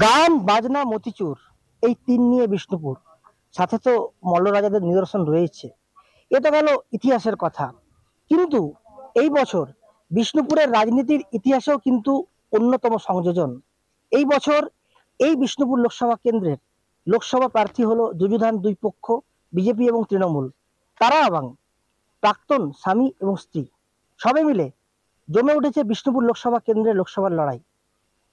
গান বাজনা মতিচুর এই তিন নিয়ে বিষ্ণুপুর, সাথে তো মল্ল রাজাদের নিদর্শন রয়েছে। এ তো গেল ইতিহাসের কথা, কিন্তু এই বছর বিষ্ণুপুরের রাজনীতির ইতিহাসেও কিন্তু অন্যতম সংযোজন। এই বছর এই বিষ্ণুপুর লোকসভা কেন্দ্রের লোকসভা প্রার্থী হলো যুযুধান দুই পক্ষ, বিজেপি এবং তৃণমূল। তারা আবার প্রাক্তন স্বামী এবং স্ত্রী, সবে মিলে জমে উঠেছে বিষ্ণুপুর লোকসভা কেন্দ্রের লোকসভার লড়াই।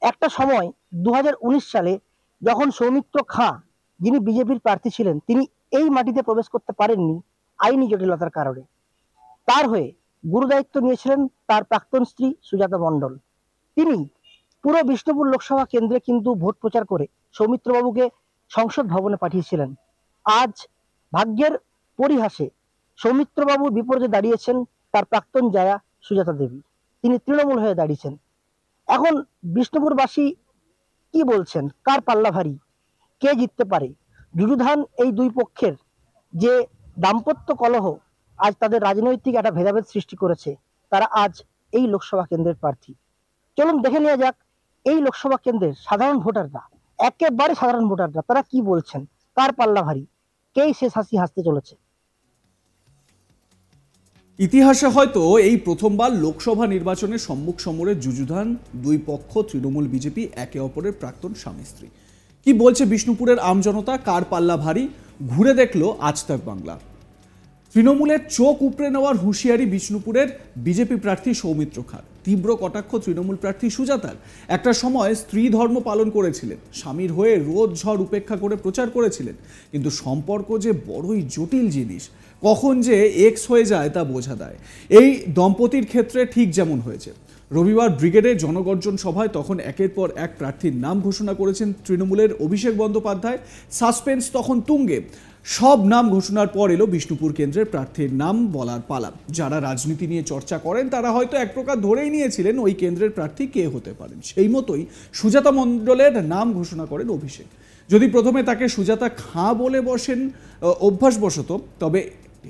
একটা সময় 2019 সালে যখন সৌমিত্র খাঁ, যিনি বিজেপির প্রার্থী ছিলেন, তিনি এই মাটিতে প্রবেশ করতে পারেননি আইনি জটিলতার কারণে। তার হয়ে গুরুদায়িত্ব নিয়েছিলেন তার প্রাক্তন স্ত্রী সুজাতা মণ্ডল। তিনি পুরো বিষ্ণুপুর লোকসভা কেন্দ্রে কিন্তু ভোট প্রচার করে সৌমিত্রবাবুকে সংসদ ভবনে পাঠিয়েছিলেন। আজ ভাগ্যের পরিহাসে সৌমিত্রবাবুর বিপরীতে দাঁড়িয়েছেন তার প্রাক্তন জায়া সুজাতা দেবী। তিনি তৃণমূল হয়ে দাঁড়িয়েছেন। এখন বিষ্ণুপুরবাসী কি বলছেন, কার পাল্লা ভারী, কে জিততে পারে? যুযুধান এই দুই পক্ষের যে দাম্পত্য কলহ আজ তাদের রাজনৈতিক একটা ভেদাভেদ সৃষ্টি করেছে, তারা আজ এই লোকসভা কেন্দ্রের প্রার্থী। চলুন দেখে নেওয়া যাক এই লোকসভা কেন্দ্রের সাধারণ ভোটাররা, একেবারে সাধারণ ভোটাররা, তারা কি বলছেন, কার পাল্লা ভারী, কেই শেষ হাসি হাসতে চলেছে। ইতিহাসে হয়তো এই প্রথমবার লোকসভা নির্বাচনে সম্মুখ সমরে যুযুধান দুই পক্ষ, তৃণমূল বিজেপি, একে অপরের প্রাক্তন স্বামী স্ত্রী। কি বলছে বিষ্ণুপুরের আমজনতা, কার পাল্লা ভারী, ঘুরে দেখলো আজ তাক বাংলা। তৃণমূলের চোখ উপড়ে নেওয়ার হুঁশিয়ারি বিষ্ণুপুরের বিজেপি প্রার্থী সৌমিত্র খাঁর। তীব্র কটাক্ষ তৃণমূল প্রার্থী সুজাতার। একটা সময় স্ত্রী ধর্ম পালন করেছিলেন, স্বামীর হয়ে রোদ ঝড় উপেক্ষা করে প্রচার করেছিলেন, কিন্তু সম্পর্ক যে বড়ই জটিল জিনিস, কখন যে এক্স হয়ে যায় তা বোঝা দেয়। এই দম্পতির ক্ষেত্রে ঠিক যেমন হয়েছে। রবিবার ব্রিগেডে জনগর্জন সভায় তখন একের পর এক প্রার্থীর নাম ঘোষণা করেছেন তৃণমূলের অভিষেক বন্দ্যোপাধ্যায়। সাসপেন্স তখন তুঙ্গে। সব নাম ঘোষণার পর এলো বিষ্ণুপুর কেন্দ্রের প্রার্থীর নাম বলার পালা। যারা রাজনীতি নিয়ে চর্চা করেন তারা হয়তো এক প্রকার ধরেই নিয়েছিলেন ওই কেন্দ্রের প্রার্থী কে হতে পারেন। সেই মতোই সুজাতা মণ্ডলের নাম ঘোষণা করেন অভিষেক। যদি প্রথমে তাকে সুজাতা খাঁ বলে বসেন অভ্যাসবশত, তবে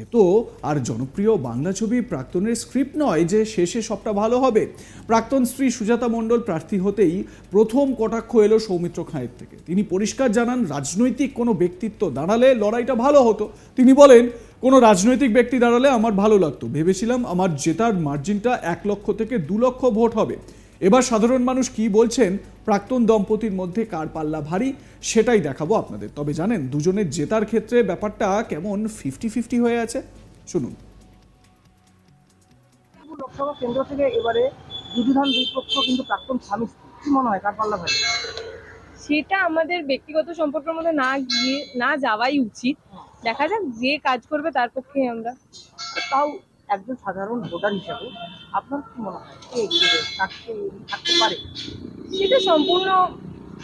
এ তো আর জনপ্রিয় বাংলা ছবি প্রাক্তনের স্ক্রিপ্ট নয় যে শেষে সবটা ভালো হবে। প্রাক্তন স্ত্রী সুজাতা মণ্ডল প্রার্থী হতেই প্রথম কটাক্ষ এলো সৌমিত্র খাঁয়ের থেকে। তিনি পরিষ্কার জানান, রাজনৈতিক কোনো ব্যক্তিত্ব দাঁড়ালে লড়াইটা ভালো হতো। তিনি বলেন, কোনো রাজনৈতিক ব্যক্তি দাঁড়ালে আমার ভালো লাগতো, ভেবেছিলাম আমার জেতার মার্জিনটা 1 লক্ষ থেকে 2 লক্ষ ভোট হবে। এবার সাধারণ মানুষ কি বলছেন, প্রাক্তন দম্পতির মধ্যে কার পাল্লা ভারী, সেটাই দেখাবো আপনাদের। তবে জানেন দুজনের জেতার ক্ষেত্রে ব্যাপারটা কেমন 50-50 হয়ে আছে, শুনুন। লোকসভা কেন্দ্র থেকে এবারে যুযুধান দুই পক্ষ কিন্তু প্রাক্তন স্বামী স্ত্রী, কি মনে হয় কার পাল্লা ভারী? সেটা আমাদের ব্যক্তিগত সম্পর্কের মধ্যে না যাওয়াই উচিত। দেখা যাক, যে কাজ করবে তার পক্ষে আমরা। তাও একজন সাধারণ ভোটার হিসাবে আপনার কি মনে হয় কে এগিয়ে থাকতে পারে? সেটা সম্পূর্ণ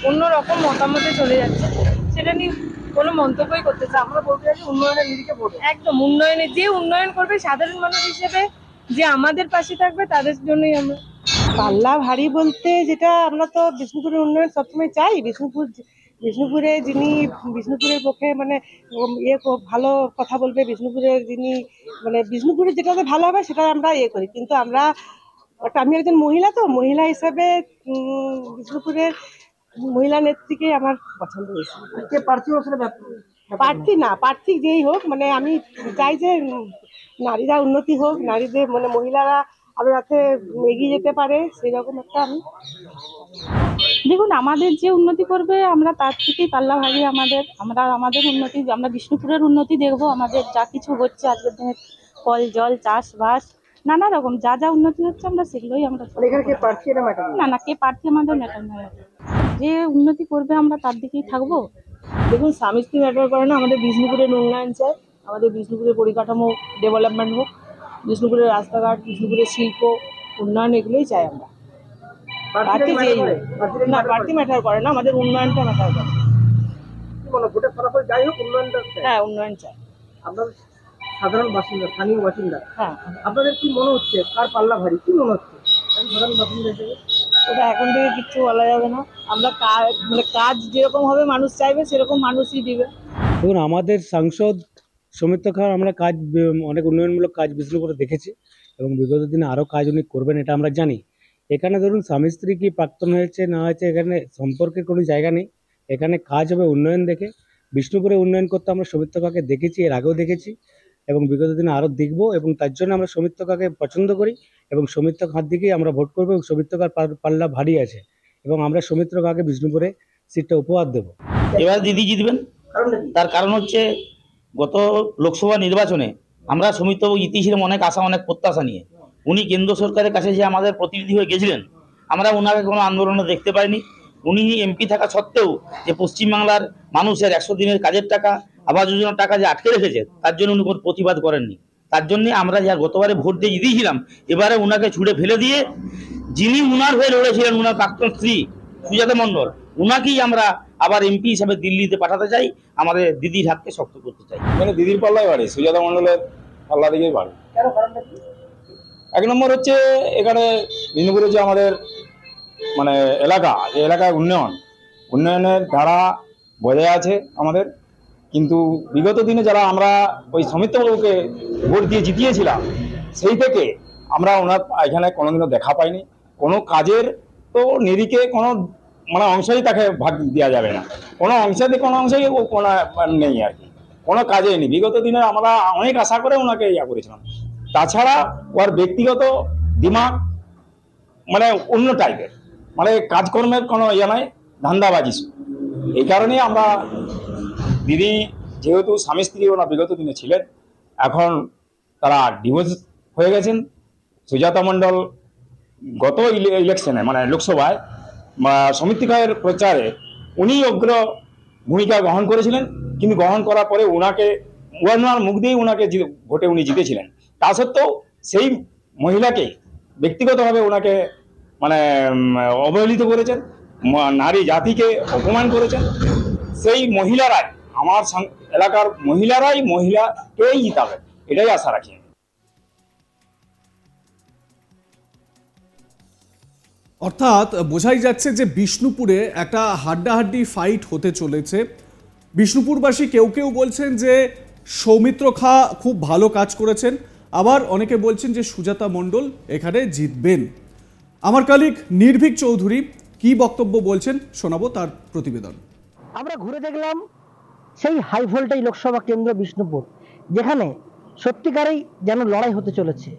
অন্যরকম মতামতে চলে যাচ্ছে, সেটা নিয়ে কোনো মন্তব্যই করতে চাই। আমরা বলতে চাই উন্নয়নের নিরিখে ভোট, একদম যে উন্নয়ন করবে সাধারণ মানুষ হিসেবে, যে আমাদের পাশে থাকবে, তাদের জন্যই আমরা। পাল্লা ভারী বলতে, যেটা আমরা তো বিষ্ণুপুরের উন্নয়ন সবসময় চাই। বিষ্ণুপুরে যিনি বিষ্ণুপুরের পক্ষে মানে ভালো কথা বলবে, বিষ্ণুপুরের যিনি মানে বিষ্ণুপুরের যেটাতে ভালো হবে সেটা আমরা করি। কিন্তু আমি একজন মহিলা, তো মহিলা হিসাবে বিষ্ণুপুরের মহিলা নেত্রীকে আমার পছন্দ হয়েছে। প্রার্থী যেই হোক, মানে আমি চাই যে নারীরা উন্নতি হোক, নারীদের মানে মহিলারা আরো যাতে এগিয়ে যেতে পারে, সেই রকম একটা আমি। দেখুন, আমাদের যে উন্নতি করবে আমরা তার থেকেই পাল্লা ভারী। আমাদের উন্নতি, আমরা বিষ্ণুপুরের উন্নতি দেখবো। আমাদের যা কিছু হচ্ছে আজকের দিনে, কল জল, চাষবাস, নানা রকম যা উন্নতি হচ্ছে আমরা সেগুলোই আমরা। না, কে প্রার্থী আমাদের ম্যাটার নয়। যে উন্নতি করবে আমরা তার দিকেই থাকবো। দেখুন, স্বামী স্ত্রী ম্যাটার করে না, আমাদের বিষ্ণুপুরের উন্নয়ন চাই, আমাদের বিষ্ণুপুরের পরিকাঠামো ডেভেলপমেন্ট হোক, বিষ্ণুপুরের রাস্তাঘাট, বিষ্ণুপুরের শিল্প উন্নয়ন, এগুলোই চাই আমরা। প্রার্থী ম্যাটার করে না, আমাদের উন্নয়নটা ম্যাটার করে। হ্যাঁ, উন্নয়ন চাই। আপনার সাধারণ বাসিন্দা, স্থানীয় বাসিন্দা, হ্যাঁ, আপনাদের কি মনে হচ্ছে কার পাল্লা ভারী, কি মনে হচ্ছে সাধারণ বাসিন্দা হিসেবে? ওটা এখন থেকে কিচ্ছু বলা যাবে না। আমরা কাজ যেরকম হবে মানুষ চাইবে সেরকম মানুষই দিবে। দেখুন, আমাদের সাংসদ সৌমিত্র খাঁ আমরা অনেক উন্নয়নমূলক কাজ বিষ্ণুপুরে দেখেছি এবং বিগত দিনে আরও কাজ উনি করবেন, এটা আমরা জানি। এখানে ধরুন স্বামী স্ত্রী কি প্রাক্তন হয়েছে না হয়েছে এখানে সম্পর্কের কোনো জায়গা নেই। এখানে কাজ হবে উন্নয়ন দেখে। বিষ্ণুপুরে উন্নয়ন করতে আমরা সৌমিত্র কাকে দেখেছি, এর আগেও দেখেছি এবং বিগত দিনে আরও দেখবো, এবং তার জন্য আমরা সৌমিত্র কাকে পছন্দ করি এবং সৌমিত্র কার দিকেই আমরা ভোট করবো এবং সৌমিত্র কার পাল্লা ভারী আছে এবং আমরা সৌমিত্র কাকে বিষ্ণুপুরে সিটটা উপহার দেবো। এবার দিদি জিতবেন। কারণটা কি? তার কারণ হচ্ছে গত লোকসভা নির্বাচনে আমরা সৌমিত্রবাবু জিতিয়েছিলাম অনেক আশা অনেক প্রত্যাশা নিয়ে। উনি কেন্দ্র সরকারের কাছে যে আমাদের প্রতিনিধি হয়ে গেছিলেন, আমরা ওনাকে কোনো আন্দোলনে দেখতে পাইনি। উনি এমপি থাকা সত্ত্বেও যে পশ্চিমবাংলার মানুষের 100 দিনের কাজের টাকা, আবাস যোজনার টাকা যে আটকে রেখেছে, তার জন্য উনি কোনো প্রতিবাদ করেননি। তার জন্যে আমরা যা গতবারে ভোট দিয়ে জিতিয়েছিলাম, এবারে উনাকে ছুড়ে ফেলে দিয়ে যিনি উনার হয়ে লড়েছিলেন, উনার প্রাক্তন স্ত্রী সুজাতা মণ্ডল, উনাকেই আমরা আবার এমপি হিসাবে দিল্লিতে পাঠাতে চাই, আমাদের দিদির হাতকে শক্ত করতে চাই। মানে দিদির পাল্লায় বাড়ি, সুজাতা মণ্ডলের পাল্লা দিকেই বাড়ি। কেন? কারণটা কি? এক নম্বর হচ্ছে এখানে বিষ্ণুপুরে যে আমাদের মানে এলাকা, যে এলাকায় উন্নয়নের ধারা বজায় আছে আমাদের, কিন্তু বিগত দিনে যারা আমরা ওই সৌমিত্রবাবুকে ভোট দিয়ে জিতিয়েছিলাম, সেই থেকে আমরা ওনার এখানে কোনোদিনও দেখা পাইনি। কোনো কাজের তো নিরিখে কোনো মানে অংশই তাকে ভাগ দেওয়া যাবে না, কোনো অংশই কোনো নেই আর কি, কোনো কাজে নেই। বিগত দিনে আমরা অনেক আশা করে ওনাকে ইয়া করেছিলাম। তাছাড়া ওর ব্যক্তিগত দিমাগ মানে অন্য টাইপের, মানে কাজকর্মের কোনো ইয়ে নাই, ধান্দাবাজি। এই কারণেই আমরা দিদি, যেহেতু স্বামী স্ত্রী ওরা বিগত দিনে ছিলেন, এখন তারা ডিভোর্স হয়ে গেছেন। সুজাতা মণ্ডল গত ইলেকশনে মানে লোকসভায় সমিতিকায়ের প্রচারে উনি অগ্র ভূমিকা গ্রহণ করেছিলেন, কিন্তু গ্রহণ করার পরে ওনার মুখ দিয়েই ওনাকে ভোটে উনি জিতেছিলেন। তা সত্ত্বেও সেই মহিলাকে ব্যক্তিগতভাবে ওনাকে মানে অবহেলিত করেছেন, নারী জাতিকে অপমান করেছেন। সেই মহিলারাই, আমার এলাকার মহিলাকেই জিতাবে, এটাই আশা রাখি। অর্থাৎ বোঝাই যাচ্ছে যে বিষ্ণুপুরে একটা হাড্ডাহাড্ডি ফাইট হতে চলেছে। বিষ্ণুপুরবাসী কেউ কেউ বলছেন যে সৌমিত্র খা খুব ভালো কাজ করেছেন, আবার অনেকে বলছেন যে সুজাতা মণ্ডল এখানে জিতবেন। আমার কালিক নির্ভীক চৌধুরী কি বক্তব্য বলছেন শোনাবো তার প্রতিবেদন। আমরা ঘুরে দেখলাম সেই হাই ভোল্টেজ লোকসভা কেন্দ্র বিষ্ণুপুর, যেখানে সত্যিকারেই যেন লড়াই হতে চলেছে।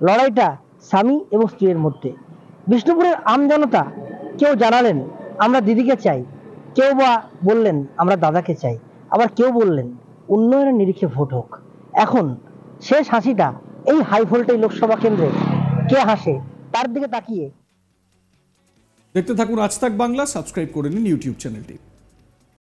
লড়াইটা স্বামী এবং স্ত্রীর মধ্যে। বিষ্ণুপুরের আমজনতা কেউ জানালেন আমরা দিদিকে চাই, কেউ বা বললেন আমরা দাদাকে চাই, আবার কেউ বললেন উন্নয়নের নিরিখে ভোট হোক। এখন শেষ হাসিটা এই হাই ভোল্টেজ লোকসভা কেন্দ্রে কে হাসে তার দিকে তাকিয়ে। দেখতে থাকুন আজ তাক বাংলা, সাবস্ক্রাইব করে নিন ইউটিউব চ্যানেলটি।